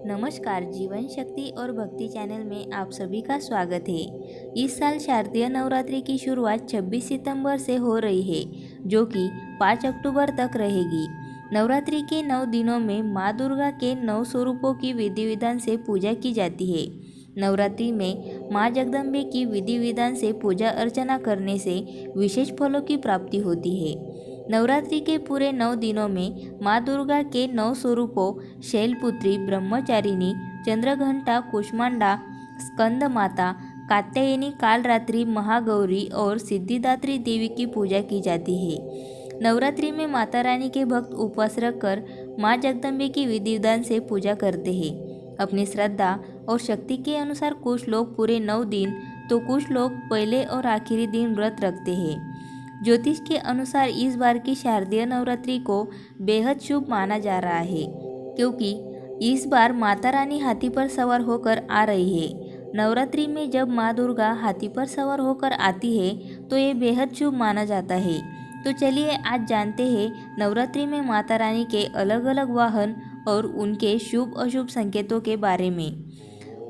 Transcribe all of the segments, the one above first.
नमस्कार, जीवन शक्ति और भक्ति चैनल में आप सभी का स्वागत है। इस साल शारदीय नवरात्रि की शुरुआत 26 सितंबर से हो रही है, जो कि 5 अक्टूबर तक रहेगी। नवरात्रि के 9 दिनों में माँ दुर्गा के 9 स्वरूपों की विधि विधान से पूजा की जाती है। नवरात्रि में माँ जगदम्बे की विधि विधान से पूजा अर्चना करने से विशेष फलों की प्राप्ति होती है। नवरात्रि के पूरे 9 दिनों में माँ दुर्गा के 9 स्वरूपों शैलपुत्री, ब्रह्मचारिणी, चंद्रघंटा, कुष्मांडा, स्कंद माता, कात्यायनी, कालरात्रि, महागौरी और सिद्धिदात्री देवी की पूजा की जाती है। नवरात्रि में माता रानी के भक्त उपवास रखकर माँ जगदम्बे की विधि विधान से पूजा करते हैं। अपनी श्रद्धा और शक्ति के अनुसार कुछ लोग पूरे 9 दिन तो कुछ लोग पहले और आखिरी दिन व्रत रखते हैं। ज्योतिष के अनुसार इस बार की शारदीय नवरात्रि को बेहद शुभ माना जा रहा है, क्योंकि इस बार माता रानी हाथी पर सवार होकर आ रही है। नवरात्रि में जब माँ दुर्गा हाथी पर सवार होकर आती है तो ये बेहद शुभ माना जाता है। तो चलिए आज जानते हैं नवरात्रि में माता रानी के अलग अलग वाहन और उनके शुभ अशुभ संकेतों के बारे में।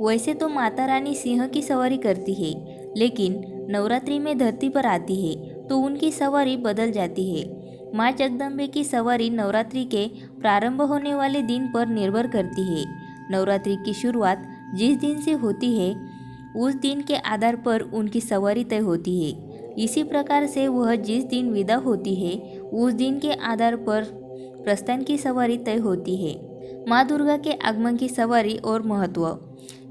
वैसे तो माता रानी सिंह की सवारी करती है, लेकिन नवरात्रि में धरती पर आती है तो उनकी सवारी बदल जाती है। माँ जगदम्बे की सवारी नवरात्रि के प्रारंभ होने वाले दिन पर निर्भर करती है। नवरात्रि की शुरुआत जिस दिन से होती है उस दिन के आधार पर उनकी सवारी तय होती है। इसी प्रकार से वह जिस दिन विदा होती है उस दिन के आधार पर प्रस्थान की सवारी तय होती है। माँ दुर्गा के आगमन की सवारी और महत्व।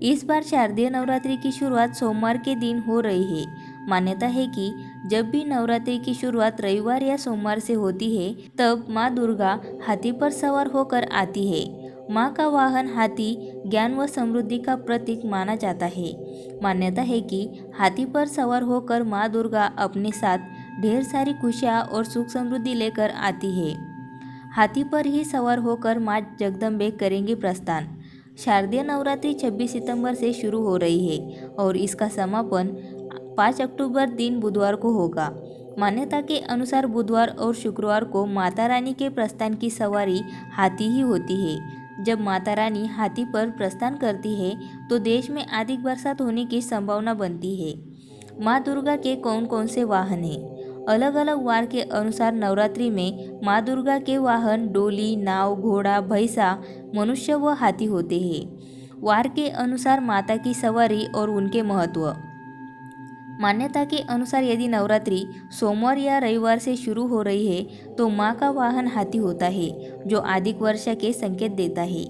इस बार शारदीय नवरात्रि की शुरुआत सोमवार के दिन हो रही है। मान्यता है कि जब भी नवरात्रि की शुरुआत रविवार या सोमवार से होती है तब माँ दुर्गा हाथी पर सवार होकर आती है। माँ का वाहन हाथी ज्ञान व समृद्धि का प्रतीक माना जाता है। मान्यता है कि हाथी पर सवार होकर माँ दुर्गा अपने साथ ढेर सारी खुशियाँ और सुख समृद्धि लेकर आती है। हाथी पर ही सवार होकर माँ जगदम्बे करेंगी प्रस्थान। शारदीय नवरात्रि 26 सितंबर से शुरू हो रही है और इसका समापन 5 अक्टूबर दिन बुधवार को होगा। मान्यता के अनुसार बुधवार और शुक्रवार को माता रानी के प्रस्थान की सवारी हाथी ही होती है। जब माता रानी हाथी पर प्रस्थान करती है तो देश में अधिक बरसात होने की संभावना बनती है। माँ दुर्गा के कौन कौन से वाहन हैं? अलग अलग वार के अनुसार नवरात्रि में माँ दुर्गा के वाहन डोली, नाव, घोड़ा, भैंसा, मनुष्य व हाथी होते हैं। वार के अनुसार माता की सवारी और उनके महत्व। मान्यता के अनुसार यदि नवरात्रि सोमवार या रविवार से शुरू हो रही है तो माँ का वाहन हाथी होता है, जो अधिक वर्षा के संकेत देता है।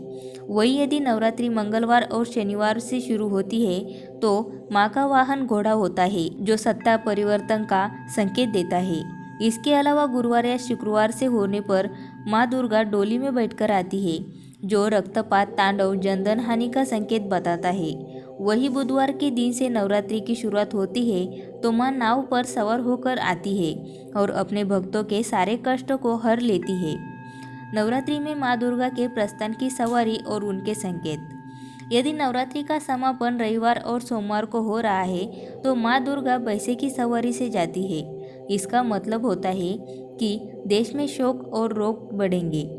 वही यदि नवरात्रि मंगलवार और शनिवार से शुरू होती है तो माँ का वाहन घोड़ा होता है, जो सत्ता परिवर्तन का संकेत देता है। इसके अलावा गुरुवार या शुक्रवार से होने पर माँ दुर्गा डोली में बैठकर आती है, जो रक्तपात, तांडव, जनधन हानि का संकेत बताता है। वही बुधवार के दिन से नवरात्रि की शुरुआत होती है तो माँ नाव पर सवार होकर आती है और अपने भक्तों के सारे कष्टों को हर लेती है। नवरात्रि में माँ दुर्गा के प्रस्थान की सवारी और उनके संकेत। यदि नवरात्रि का समापन रविवार और सोमवार को हो रहा है तो माँ दुर्गा भैंसे की सवारी से जाती है। इसका मतलब होता है कि देश में शोक और रोग बढ़ेंगे।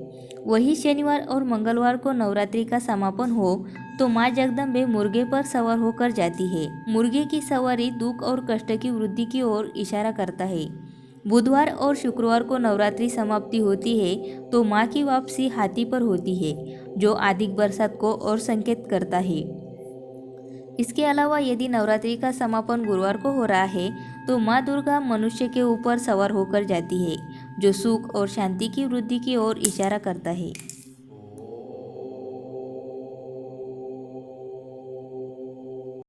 वही शनिवार और मंगलवार को नवरात्रि का समापन हो तो माँ जगदम्बे मुर्गे पर सवार होकर जाती है। मुर्गे की सवारी दुख और कष्ट की वृद्धि की ओर इशारा करता है। बुधवार और शुक्रवार को नवरात्रि समाप्ति होती है तो माँ की वापसी हाथी पर होती है, जो अधिक बरसात को और संकेत करता है। इसके अलावा यदि नवरात्रि का समापन गुरुवार को हो रहा है तो माँ दुर्गा मनुष्य के ऊपर सवार होकर जाती है, जो सुख और शांति की वृद्धि की ओर इशारा करता है।